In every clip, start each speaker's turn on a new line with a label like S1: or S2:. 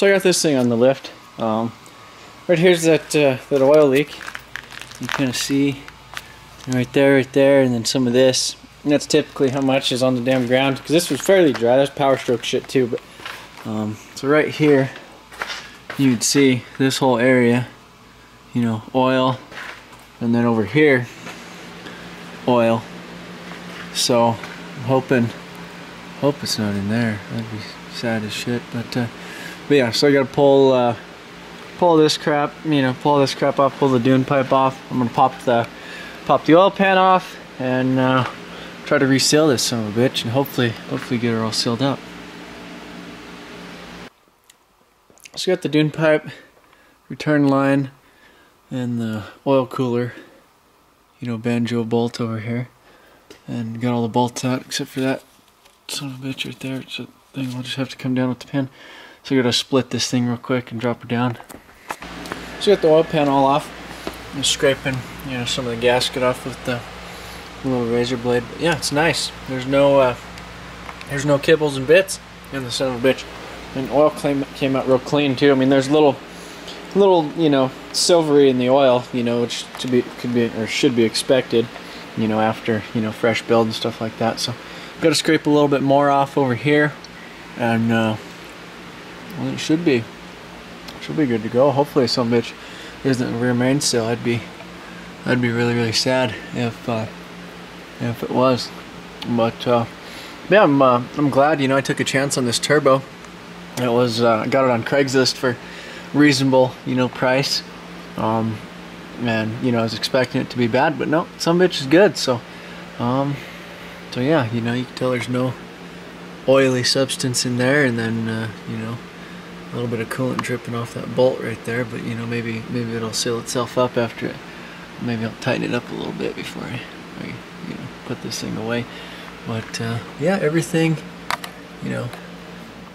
S1: So I got this thing on the lift. Right here's that oil leak. You kind of see right there, and then some of this. And that's typically how much is on the damn ground, because this was fairly dry. That's power stroke shit too. But so right here, you'd see this whole area, you know, oil, and then over here, oil. So I'm hope it's not in there. That'd be sad as shit. But yeah, so I gotta pull this crap, you know, pull this crap off, pull the dune pipe off. I'm gonna pop the oil pan off and try to reseal this son of a bitch, and hopefully get her all sealed up. So got the dune pipe, return line, and the oil cooler, you know, banjo bolt over here, and got all the bolts out except for that son of a bitch right there. It's a thing I'll just have to come down with the pin. So I gotta split this thing real quick and drop her down. So got the oil pan all off. I'm scraping, you know, some of the gasket off with the little razor blade. But yeah, it's nice. There's no kibbles and bits in the son of a bitch. And oil came out real clean too. I mean, there's little, you know, silvery in the oil, you know, which should be expected, you know, after, you know, fresh build and stuff like that. So got to scrape a little bit more off over here, and well, it should be good to go. Hopefully some bitch isn't a rear mainsail. I'd be really sad if it was. But yeah, I'm glad, you know, I took a chance on this turbo. It was got it on Craigslist for reasonable, you know, price. And you know, I was expecting it to be bad, but no, some bitch is good. So so yeah, you know, you can tell there's no oily substance in there, and then you know, a little bit of coolant dripping off that bolt right there. But you know, maybe it'll seal itself up after it. Maybe I'll tighten it up a little bit before I you know, put this thing away. But yeah, everything, you know,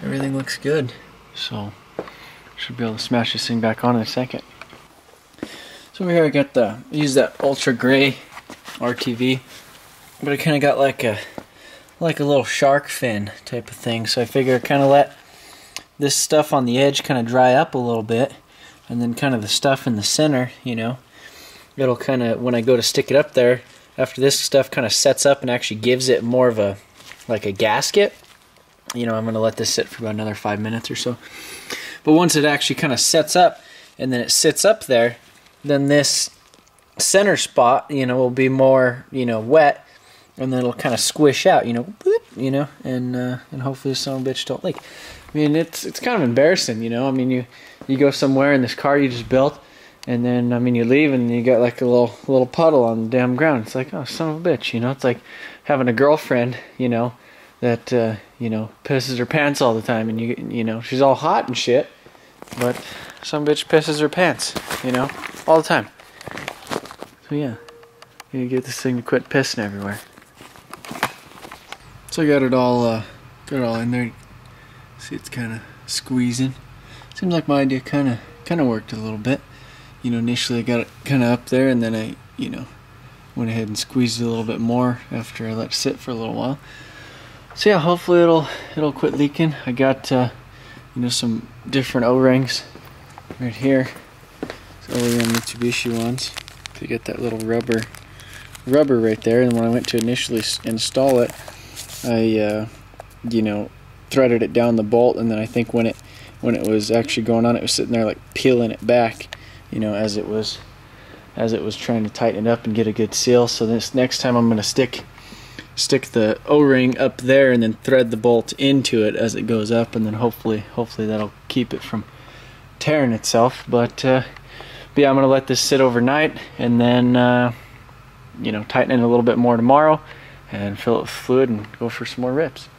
S1: everything looks good. So should be able to smash this thing back on in a second. So over here I got use that ultra gray RTV, but I kind of got like a little shark fin type of thing. So I figure kind of let this stuff on the edge kind of dry up a little bit, and then kind of the stuff in the center, you know, it'll kind of, when I go to stick it up there, after this stuff kind of sets up and actually gives it more of a, like a gasket, you know, I'm going to let this sit for about another 5 minutes or so. But once it actually kind of sets up and then it sits up there, then this center spot, you know, will be more, you know, wet, and then it'll kind of squish out, you know, boop, you know, and hopefully some bitch don't leak. I mean, it's kind of embarrassing, you know. I mean, you go somewhere in this car you just built, and then, I mean, you leave and you got like a little puddle on the damn ground. It's like, oh, son of a bitch, you know. It's like having a girlfriend, you know, that you know, pisses her pants all the time, and you know, she's all hot and shit, but some bitch pisses her pants, you know, all the time. So yeah, you get this thing to quit pissing everywhere. So I got it all in there. See, it's kind of squeezing. Seems like my idea kind of worked a little bit. You know, initially I got it kind of up there, and then I, you know, went ahead and squeezed it a little bit more after I let it sit for a little while. So yeah, hopefully it'll quit leaking. I got you know, some different O-rings right here. It's OEM Mitsubishi ones. So you get that little rubber right there. And when I went to initially install it, I you know, threaded it down the bolt, and then I think when it was actually going on, it was sitting there like peeling it back, you know, as it was trying to tighten it up and get a good seal. So this next time I'm gonna stick the O-ring up there and then thread the bolt into it as it goes up, and then hopefully that'll keep it from tearing itself. But yeah, I'm gonna let this sit overnight, and then you know, tighten it a little bit more tomorrow and fill it with fluid and go for some more rips.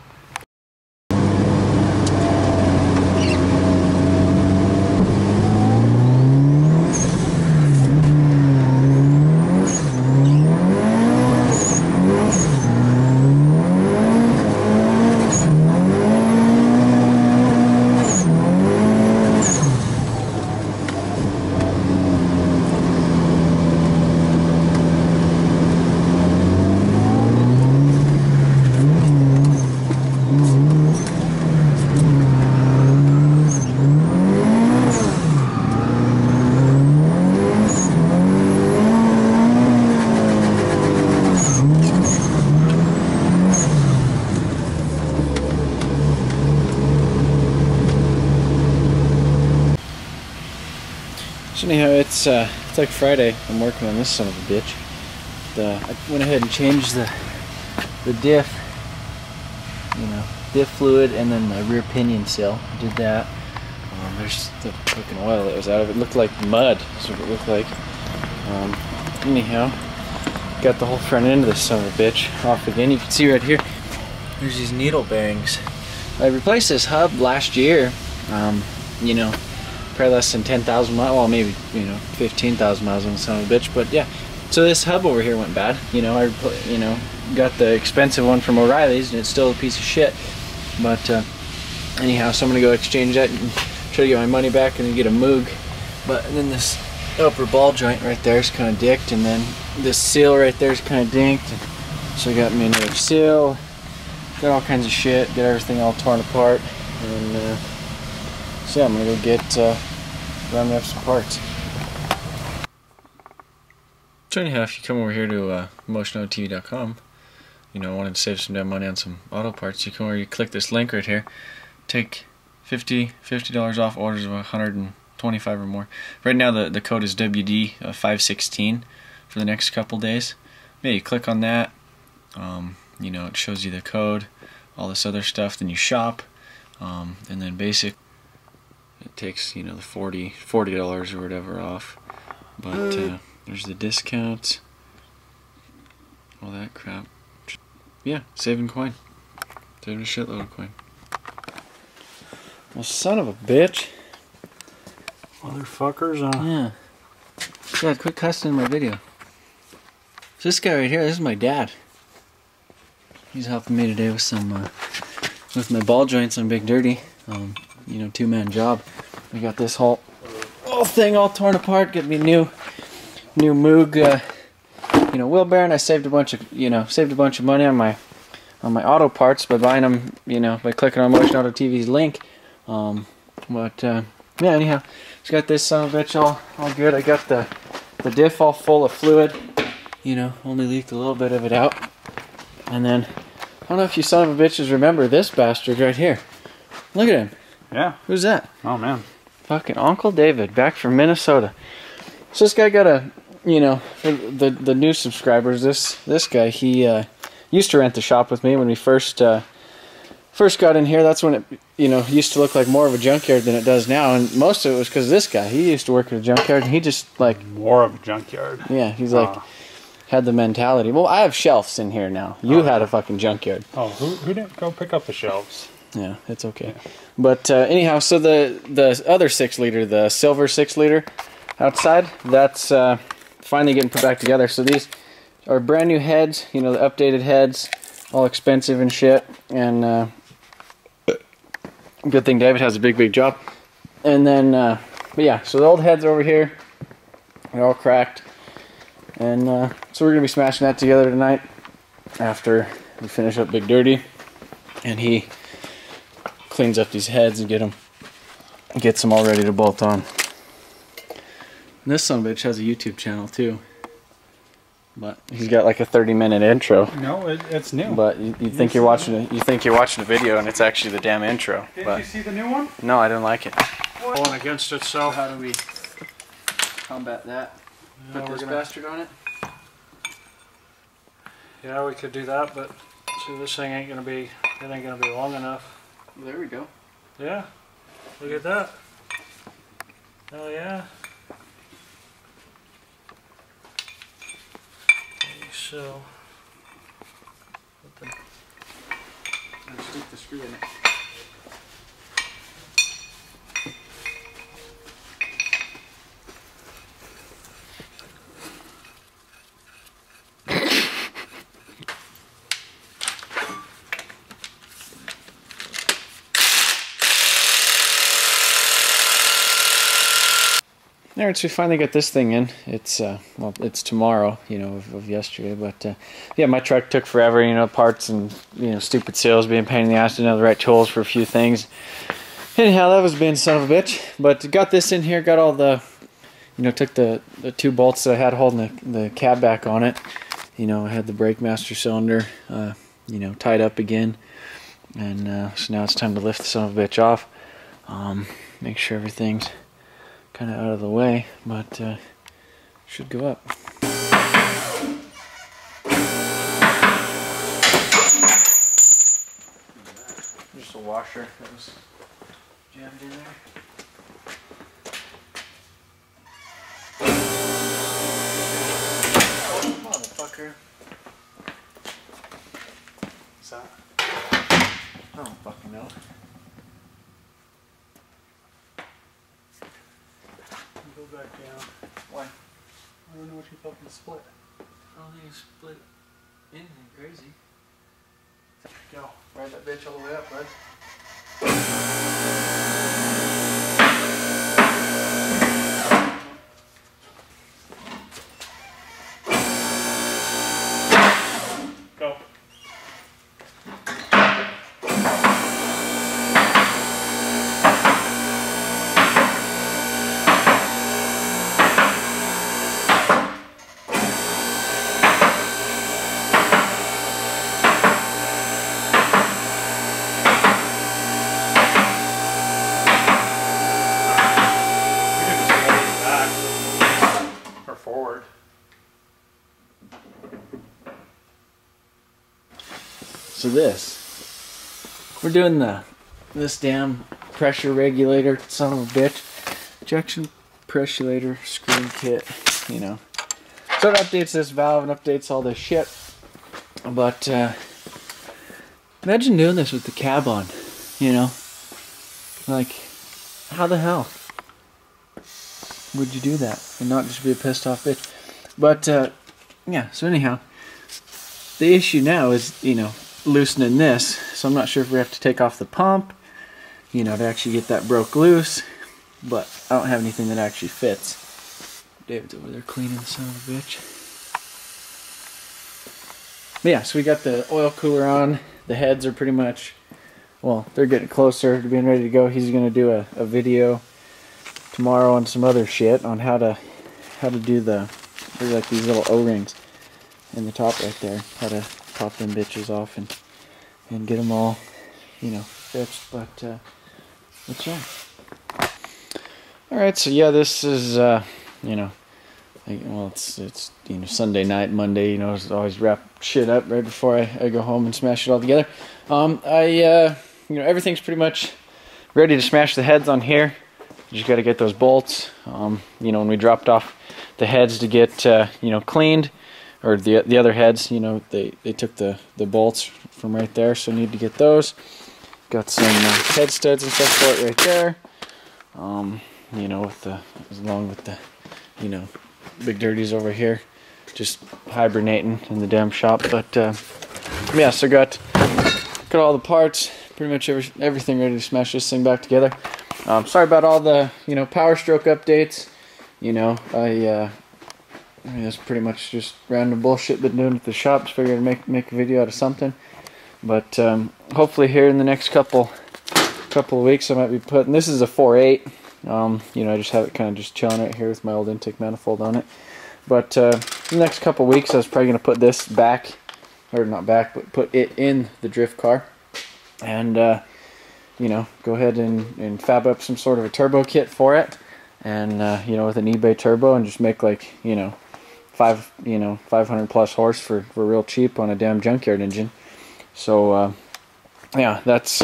S1: anyhow, it's like Friday. I'm working on this son of a bitch. I went ahead and changed the diff, you know, diff fluid, and then the rear pinion seal. I did that. There's the fucking oil that was out of it. It looked like mud. That's what it looked like. Anyhow, got the whole front end of this son of a bitch off again. You can see right here, there's these needle bearings. I replaced this hub last year. You know, probably less than 10,000 miles. Well, maybe, you know, 15,000 miles on the son of a bitch. But yeah, so this hub over here went bad. You know, I got the expensive one from O'Reilly's, and it's still a piece of shit. But anyhow, so I'm gonna go exchange that and try to get my money back and then get a Moog. But then this upper ball joint right there is kind of dicked, and then this seal right there is kind of dinked. So I got me another seal, got all kinds of shit, get everything all torn apart, and so yeah, I'm gonna go get rounding up some parts. So anyhow, if you come over here to emotionautotv.com, you know, wanted to save some damn money on some auto parts, you come over, you click this link right here, take $50 off orders of 125 or more. Right now the code is WD 516 for the next couple days. Yeah, you click on that, you know, it shows you the code, all this other stuff, then you shop, and then basic, it takes, you know, the $40 or whatever off. But there's the discounts, all that crap. Yeah, saving coin. Saving a shitload of coin. Well, son of a bitch.
S2: Motherfuckers,
S1: Yeah. Dad, quit cussing in my video. So this guy right here, this is my dad. He's helping me today with some, with my ball joints on Big Dirty. You know, 2-man job. We got this whole thing all torn apart. Get me new Moog, you know, wheel bearing. I saved a bunch of money on my auto parts by buying them, you know, by clicking on Motion Auto TV's link. Yeah, anyhow, just got this son of a bitch all good. I got the diff all full of fluid, you know, only leaked a little bit of it out. And then, I don't know if you son of a bitches remember this bastard right here. Look at him.
S2: Yeah.
S1: Who's that?
S2: Oh, man.
S1: Fucking Uncle David, back from Minnesota. So this guy got a, you know, for the new subscribers, this guy, he used to rent the shop with me when we first got in here. That's when it, you know, used to look like more of a junkyard than it does now, and most of it was because of this guy. He used to work at a junkyard, and he just like
S2: more of a junkyard.
S1: Yeah, he's like had the mentality. Well, I have shelves in here now. You had a fucking junkyard.
S2: Oh, who didn't go pick up the shelves?
S1: Yeah, it's okay. Yeah. But anyhow, so the other 6-liter, the silver 6-liter outside, that's finally getting put back together. So these are brand new heads, you know, the updated heads, all expensive and shit. And good thing David has a big job. And then, but yeah, so the old heads are over here. They're all cracked. And so we're going to be smashing that together tonight after we finish up Big Dirty. And he cleans up these heads and gets them all ready to bolt on. And this son of a bitch has a YouTube channel too. But he's got like a 30-minute intro.
S2: No, it's new.
S1: But you think you're watching a video, and it's actually the damn intro.
S2: Did you see the new one?
S1: No, I didn't like it.
S2: Going against itself.
S1: How do we combat that? Put this bastard on it?
S2: Yeah, we could do that, but see, this thing ain't gonna be long enough.
S1: Well, there we go.
S2: Yeah. Look at that. Oh yeah. So,
S1: stick the screw in it. Alright, so we finally got this thing in. It's well, it's tomorrow, you know, of yesterday, but yeah, my truck took forever, you know, parts and, you know, stupid sales being a pain in the ass, didn't have the right tools for a few things. Anyhow, that was being son of a bitch, but got this in here, got all the, you know, took the 2 bolts that I had holding the cab back on it, you know, I had the brake master cylinder, you know, tied up again, and so now it's time to lift the son of a bitch off, make sure everything's kind of out of the way, but should go up. Just a washer that was jammed in there. Oh, motherfucker. What's that? I don't fucking know.
S2: Go back down.
S1: Why?
S2: I don't know what you fucking split.
S1: I don't think you split anything crazy.
S2: Go. Ride that bitch all the way up, bud. Go. Forward.
S1: So we're doing this damn pressure regulator, son of a bitch, injection pressure screen kit, you know. So it updates this valve and updates all this shit. But imagine doing this with the cab on, you know. Like, how the hell would you do that and not just be a pissed off bitch? But yeah, so anyhow, the issue now is, you know, loosening this. So I'm not sure if we have to take off the pump, you know, to actually get that broke loose. But I don't have anything that actually fits. David's over there cleaning the son of a bitch. But yeah, so we got the oil cooler on. The heads are pretty much, well, they're getting closer to being ready to go. He's going to do a video tomorrow on some other shit on how to do there's like these little O-rings in the top right there, how to pop them bitches off and get them all, you know, fixed. But yeah. Alright, so yeah, this is you know, well, it's you know, Sunday night, Monday, you know, I always wrap shit up right before I go home and smash it all together. You know, everything's pretty much ready to smash the heads on here. Just got to get those bolts. You know, when we dropped off the heads to get you know, cleaned, or the other heads, you know, they took the bolts from right there, so need to get those. Got some head studs and stuff for it right there. You know, along with the, you know, big dirties over here, just hibernating in the damn shop. But yeah, so got all the parts, pretty much everything ready to smash this thing back together. Sorry about all the, you know, power stroke updates. You know, I mean, that's pretty much just random bullshit been doing at the shop. Just figured I'd make a video out of something. But hopefully here in the next couple of weeks I might be putting, this is a 4.8. You know, I just have it kind of just chilling right here with my old intake manifold on it. But in the next couple of weeks I was probably going to put this back, or not back, but put it in the drift car. And you know, go ahead and fab up some sort of a turbo kit for it, and you know, with an eBay turbo, and just make, like, you know, 500 plus horse for real cheap on a damn junkyard engine. So yeah, that's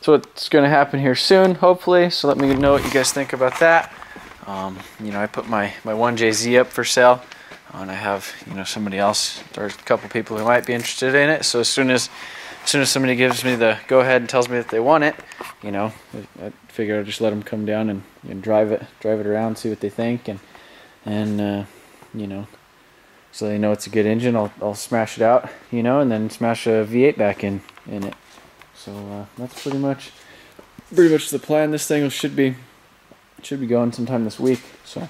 S1: what's going to happen here soon, hopefully. So let me know what you guys think about that. You know, I put my 1JZ up for sale, and I have, you know, somebody else, or a couple people who might be interested in it. So as soon as somebody gives me the go-ahead and tells me that they want it, you know, I figure I'll just let them come down and drive it around, see what they think, and you know, so they know it's a good engine. I'll smash it out, you know, and then smash a V8 back in it. So that's pretty much the plan. This thing should be going sometime this week. So.